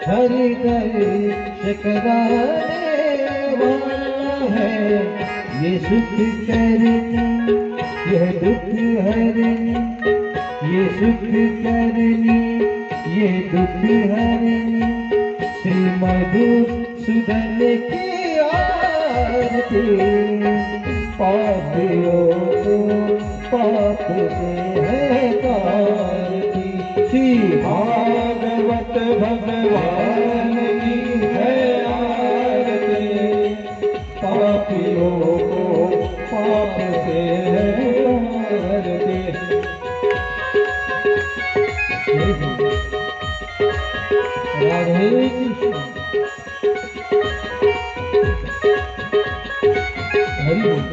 हरि दर्श कराने वाला है। ये सुख करनी यह दुख हरनी, ये सुख करनी ये दुख हरनी। श्री मधुसूदन की आरती, पापियों को पाप से है तारती। श्री भागवत भगवान की है आरती, पापियों को पाप से है तारती। राधे कृष्ण। हरि बोल।